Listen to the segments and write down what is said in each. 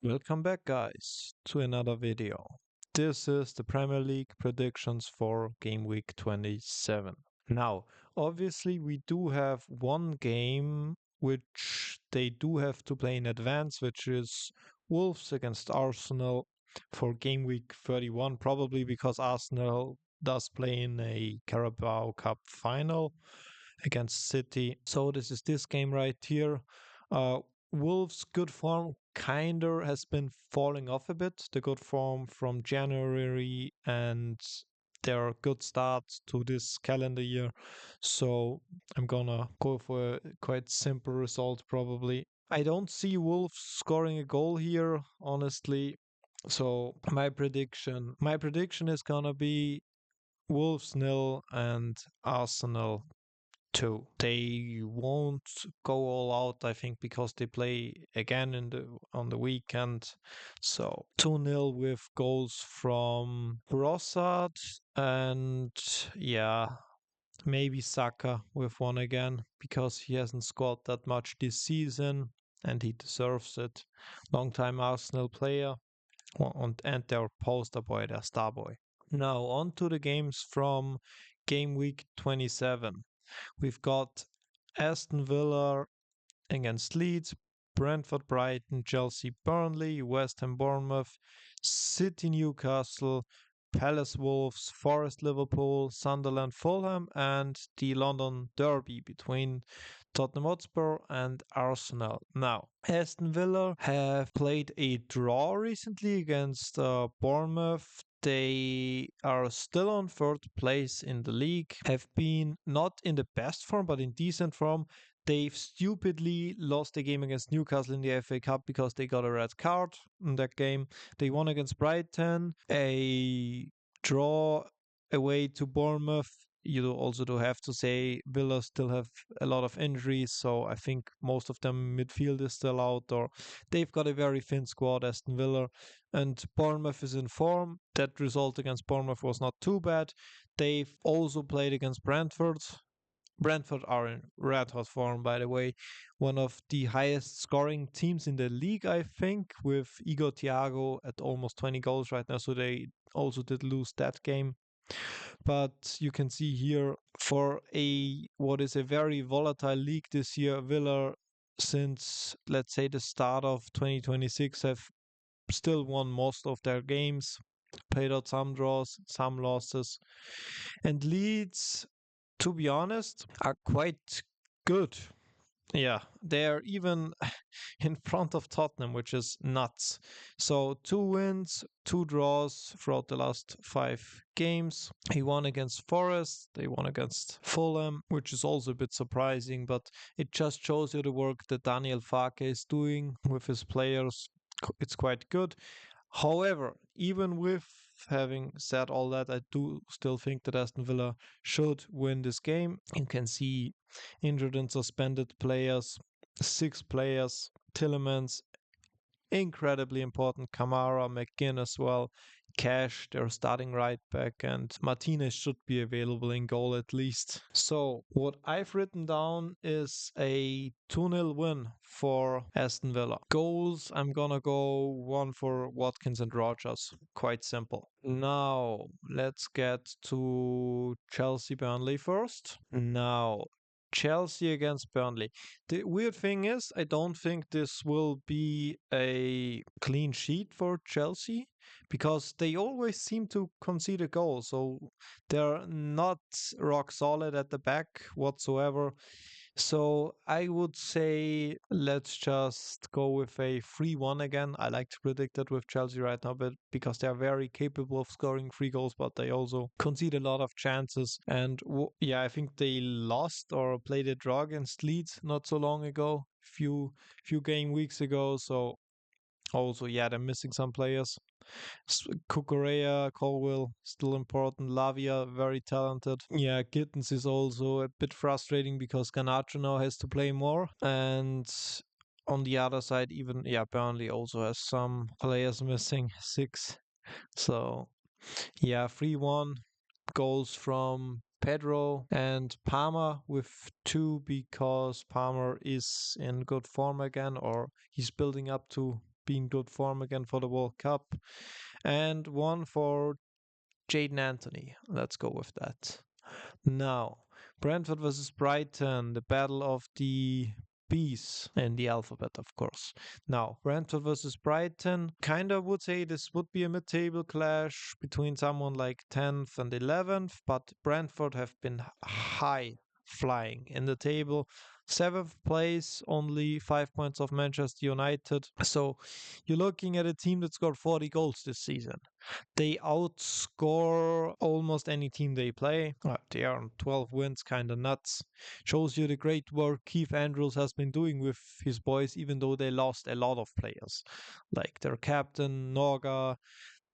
Welcome back, guys, to another video. This is the Premier League predictions for Game Week 27. Now, obviously, we do have one game which they do have to play in advance, which is Wolves against Arsenal for Game Week 31, probably because Arsenal does play in a Carabao Cup final against City. So this is this game right here. Uh, Wolves' good form kinda has been falling off a bit. The good form from January and their good start to this calendar year. So I'm gonna go for a quite simple result probably. I don't see Wolves scoring a goal here, honestly. So my prediction is gonna be Wolves nil and Arsenal 2. They won't go all out, I think, because they play again on the weekend. So 2-0 with goals from Brossard and yeah, maybe Saka with one again because he hasn't scored that much this season and he deserves it. Long-time Arsenal player and their poster boy, their star boy. Now on to the games from game week 27. We've got Aston Villa against Leeds, Brentford, Brighton, Chelsea, Burnley, West Ham, Bournemouth, City, Newcastle, Palace, Wolves, Forest, Liverpool, Sunderland, Fulham, and the London Derby between Tottenham Hotspur and Arsenal. Now, Aston Villa have played a draw recently against Bournemouth. They are still on third place in the league, have been not in the best form, but in decent form. They've stupidly lost a game against Newcastle in the FA Cup because they got a red card in that game. They won against Brighton, a draw away to Bournemouth. You also do have to say Villa still have a lot of injuries, so I think most of them midfield is still out, or they've got a very thin squad, Aston Villa, and Bournemouth is in form. That result against Bournemouth was not too bad. They've also played against Brentford. Brentford are in red hot form, by the way. One of the highest scoring teams in the league, I think, with Igor Thiago at almost 20 goals right now. So they also did lose that game. But you can see here for a what is a very volatile league this year, Villa since let's say the start of 2026 have still won most of their games, played out some draws, some losses. And Leeds, to be honest, are quite good. Yeah, they're even in front of Tottenham, which is nuts. So 2 wins, 2 draws throughout the last 5 games. He won against Forest, they won against Fulham, which is also a bit surprising, but it just shows you the work that Daniel Farke is doing with his players. It's quite good. However, even with having said all that, I do still think that Aston Villa should win this game. You can see injured and suspended players, 6 players, Tillemans, incredibly important, Kamara, McGinn as well, Cash, their starting right back, and Martinez should be available in goal at least. So, what I've written down is a 2-0 win for Aston Villa. Goals, I'm gonna go one for Watkins and Rogers. Quite simple. Now, let's get to Chelsea Burnley first. Now, Chelsea against Burnley. The weird thing is, I don't think this will be a clean sheet for Chelsea because they always seem to concede a goal. So they're not rock solid at the back whatsoever. So I would say let's just go with a 3-1 again. I like to predict that with Chelsea right now, but because they are very capable of scoring 3 goals, but they also concede a lot of chances. And yeah, I think they lost or played a draw against Leeds not so long ago, few game weeks ago. So also, yeah, they're missing some players. Kukurea, Colwill, still important. Lavia, very talented. Yeah, Gittens is also a bit frustrating because Garnacho now has to play more. And on the other side, even, yeah, Burnley also has some players missing, 6. So, yeah, 3-1 goals from Pedro and Palmer with 2 because Palmer is in good form again or he's building up to be in good form again for the World Cup. And one for Jaden Anthony. Let's go with that. Now, Brentford versus Brighton, the battle of the B's in the alphabet, of course. Now, Brentford versus Brighton, kind of would say this would be a mid table clash between someone like 10th and 11th, but Brentford have been high flying in the table. Seventh place, only 5 points of Manchester United. So you're looking at a team that scored 40 goals this season. They outscore almost any team they play. They are on 12 wins, kind of nuts. Shows you the great work Keith Andrews has been doing with his boys, even though they lost a lot of players. Like their captain, Norga,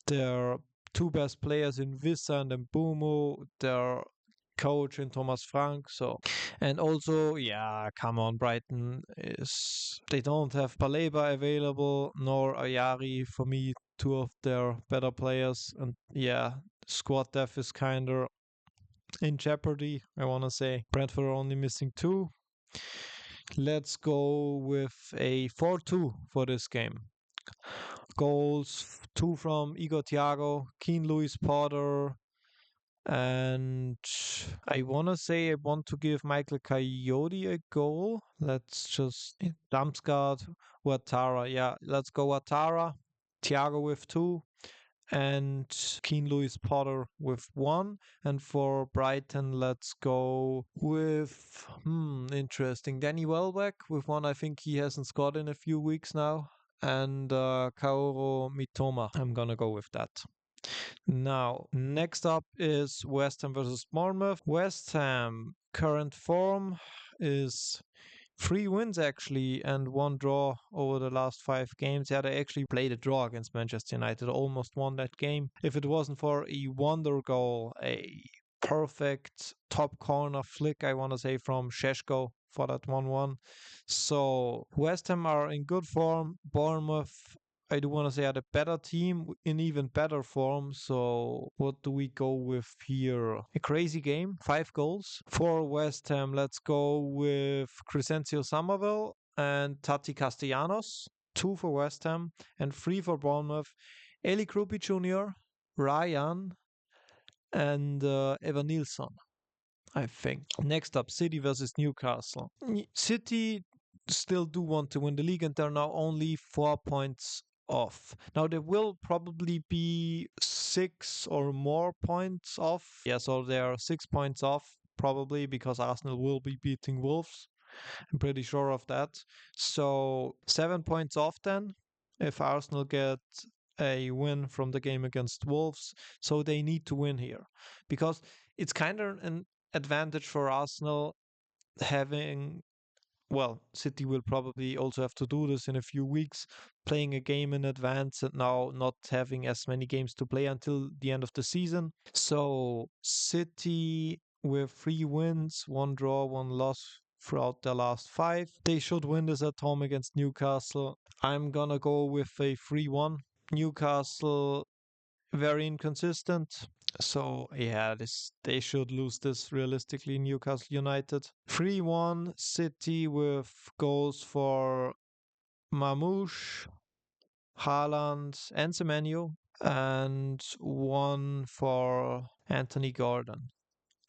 their two best players in Vissa and Mbumo, their coach in Thomas Frank. So, and also, yeah, come on, Brighton is they don't have Baleba available nor Ayari for me, two of their better players, and yeah, squad depth is kind of in jeopardy. I want to say Brentford are only missing two. Let's go with a 4-2 for this game. Goals two from Igor Thiago, Keen Lewis Potter, and I want to say I want to give Michael Coyote a goal. Let's just Damsgaard, Ouattara. Yeah, let's go Ouattara. Thiago with two, and Keen Lewis Potter with one. And for Brighton, let's go with interesting Danny Welbeck with one. I think he hasn't scored in a few weeks now. And Kaoru Mitoma. I'm gonna go with that. Now, next up is West Ham versus Bournemouth. West Ham current form is 3 wins actually and one draw over the last 5 games. Yeah, they actually played a draw against Manchester United, almost won that game. If it wasn't for a wonder goal, a perfect top corner flick, I want to say, from Scho for that 1-1. So West Ham are in good form. Bournemouth, I do want to say, are the better team in even better form. So what do we go with here? A crazy game, 5 goals. For West Ham, let's go with Crescencio Somerville and Tati Castellanos. 2 for West Ham and 3 for Bournemouth. Eli Krupi Jr., Ryan, and Evan Nilsson, I think. Next up, City versus Newcastle. City still do want to win the league, and they're now only 4 points off. Now there will probably be 6 or more points off. Yeah, so they are 6 points off probably because Arsenal will be beating Wolves. I'm pretty sure of that. So 7 points off then if Arsenal get a win from the game against Wolves. So they need to win here because it's kind of an advantage for Arsenal having, well, City will probably also have to do this in a few weeks, playing a game in advance and now not having as many games to play until the end of the season. So City with 3 wins, 1 draw, 1 loss throughout their last 5. They should win this at home against Newcastle. I'm gonna go with a 3-1. Newcastle very inconsistent. So yeah, they should lose this realistically. Newcastle United 3-1 City with goals for Mamouche, Haaland, and Semenyo, and one for Anthony Gordon.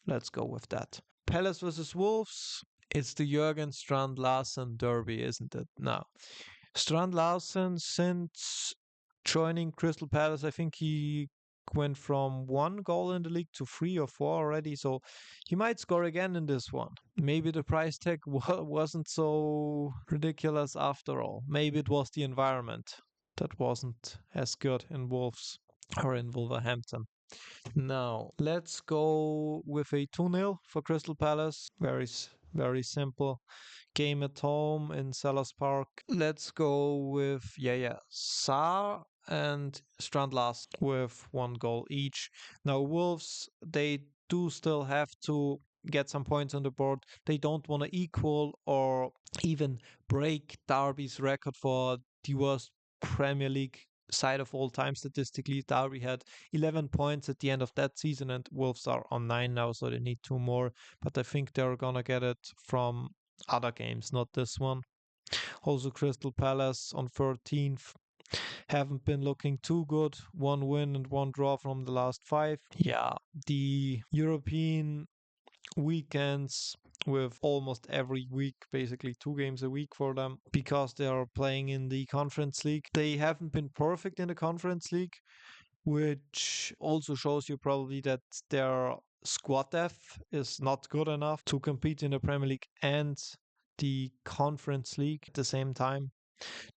Let's go with that. Palace versus Wolves. It's the Jurgen Strand Larsen derby, isn't it? Now, Strand Larsen, since joining Crystal Palace, I think he went from 1 goal in the league to 3 or 4 already. So he might score again in this one. Maybe the price tag wasn't so ridiculous after all. Maybe it was the environment that wasn't as good in Wolves or in Wolverhampton. Now, let's go with a 2-0 for Crystal Palace. Very simple game at home in Sellers Park. Let's go with Saar and Strand Larsen with 1 goal each. Now Wolves, they do still have to get some points on the board. They don't want to equal or even break Derby's record for the worst Premier League side of all time statistically. Derby had 11 points at the end of that season and Wolves are on 9 now, so they need 2 more. But I think they're gonna get it from other games, not this one. Also Crystal Palace on 13th. haven't been looking too good. One win and one draw from the last five. Yeah, the European weekends with almost every week, basically 2 games a week for them because they are playing in the Conference League. They haven't been perfect in the Conference League, which also shows you probably that their squad depth is not good enough to compete in the Premier League and the Conference League at the same time.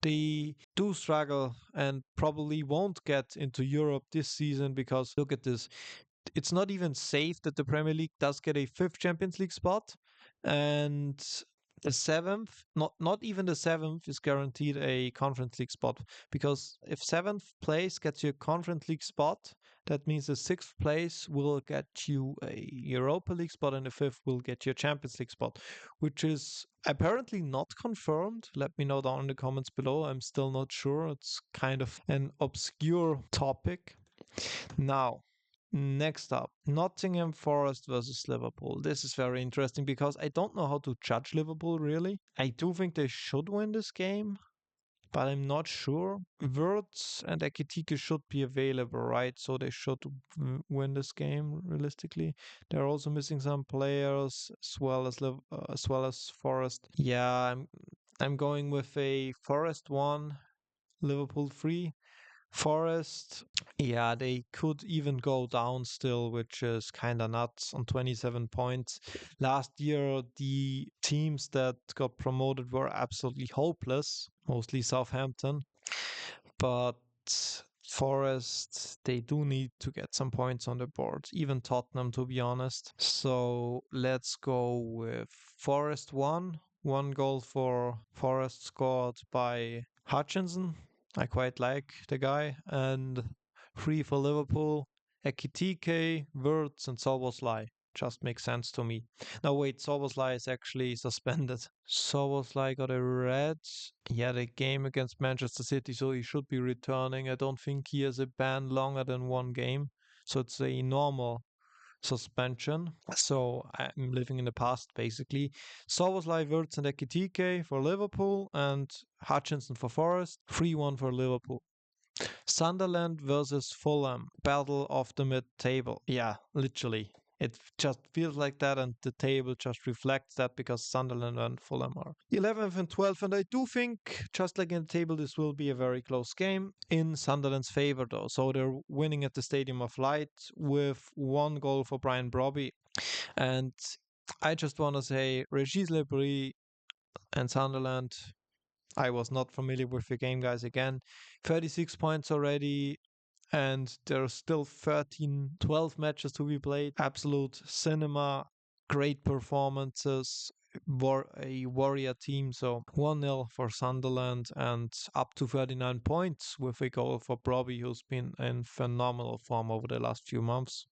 They do struggle and probably won't get into Europe this season because look at this. It's not even safe that the Premier League does get a fifth Champions League spot, and the seventh, not even the seventh, is guaranteed a Conference League spot. Because if seventh place gets you a Conference League spot, that means the sixth place will get you a Europa League spot, and the fifth will get you a Champions League spot, which is apparently not confirmed. Let me know down in the comments below. I'm still not sure. It's kind of an obscure topic. Now, next up, Nottingham Forest versus Liverpool. This is very interesting because I don't know how to judge Liverpool really. I do think they should win this game, but I'm not sure. Wirtz and Ekitike should be available, right? So they should win this game realistically. They're also missing some players as well as Forest. Yeah, I'm going with a Forest 1, Liverpool 3. Forest, yeah, they could even go down still, which is kind of nuts on 27 points. Last year, the teams that got promoted were absolutely hopeless, mostly Southampton. But Forest, they do need to get some points on the board, even Tottenham, to be honest. So let's go with Forest 1. One goal for Forest scored by Hutchinson. I quite like the guy. And 3 for Liverpool. Ekitike, Wirtz, and Soboslai. Just makes sense to me. No, wait, Soboslai is actually suspended. Soboslai got a red. Yeah, the game against Manchester City, so he should be returning. I don't think he has a ban longer than 1 game. So it's a normal suspension. So I'm living in the past, basically. Soboslai, Wirtz, and Ekitike for Liverpool, and Hutchinson for Forest. 3-1 for Liverpool. Sunderland versus Fulham, battle of the mid-table. Yeah, literally. It just feels like that, and the table just reflects that because Sunderland and Fulham are 11th and 12th. And I do think, just like in the table, this will be a very close game in Sunderland's favor, though. So they're winning at the Stadium of Light with 1 goal for Brian Brobby. And I just want to say, Regis Lebris and Sunderland, I was not familiar with the game, guys. Again, 36 points already, and there's still 12 matches to be played. Absolute cinema, great performances, a warrior team. So 1-0 for Sunderland and up to 39 points with a goal for Brobby, who's been in phenomenal form over the last few months.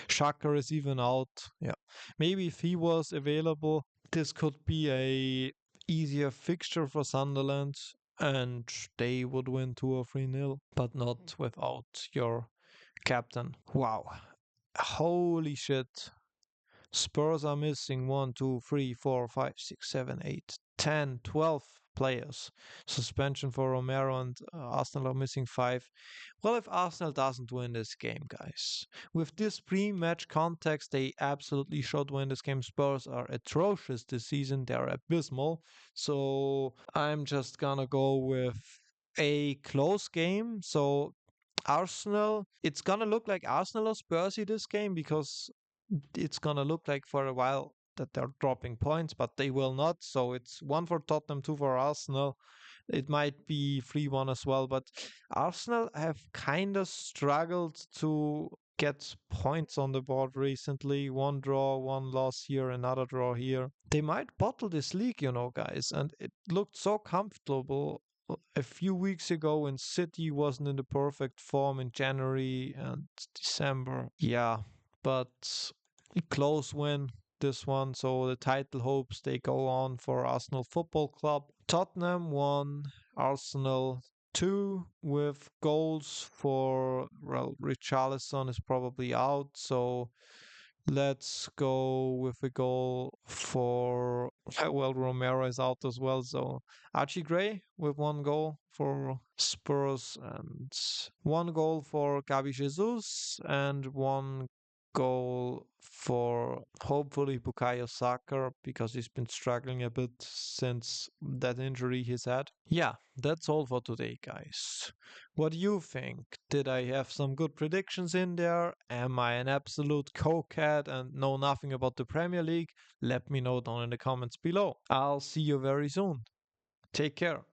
Shaka is even out. Yeah, maybe if he was available, this could be a easier fixture for Sunderland, and they would win 2 or 3-0, but not without your captain. Wow. Holy shit. Spurs are missing 1, 2, 3, 4, 5, 6, 7, 8, 10, 12 players. Suspension for Romero, and Arsenal are missing 5. Well, if Arsenal doesn't win this game, guys, with this pre-match context, they absolutely should win this game. Spurs are atrocious this season. They're abysmal. So I'm just gonna go with a close game. So Arsenal, it's gonna look like Arsenal or Spursy this game because it's gonna look like for a while that they're dropping points, but they will not. So it's 1 for Tottenham, 2 for Arsenal. It might be 3-1 as well, but Arsenal have kind of struggled to get points on the board recently. 1 draw, 1 loss here, another draw here. They might bottle this league, guys, and it looked so comfortable a few weeks ago when City wasn't in the perfect form in January and December. Yeah, but a close win this one. So the title hopes they go on for Arsenal Football Club. Tottenham won, Arsenal 2 with goals for, well, Richarlison is probably out. So Let's go with a goal for well, Romero is out as well, so Archie Gray with one goal for Spurs and one goal for Gabi Jesus and one goal for hopefully Bukayo Saka because he's been struggling a bit since that injury he's had. Yeah, that's all for today, guys. What do you think? Did I have some good predictions in there? Am I an absolute cokehead and know nothing about the Premier League? Let me know down in the comments below. I'll see you very soon. Take care.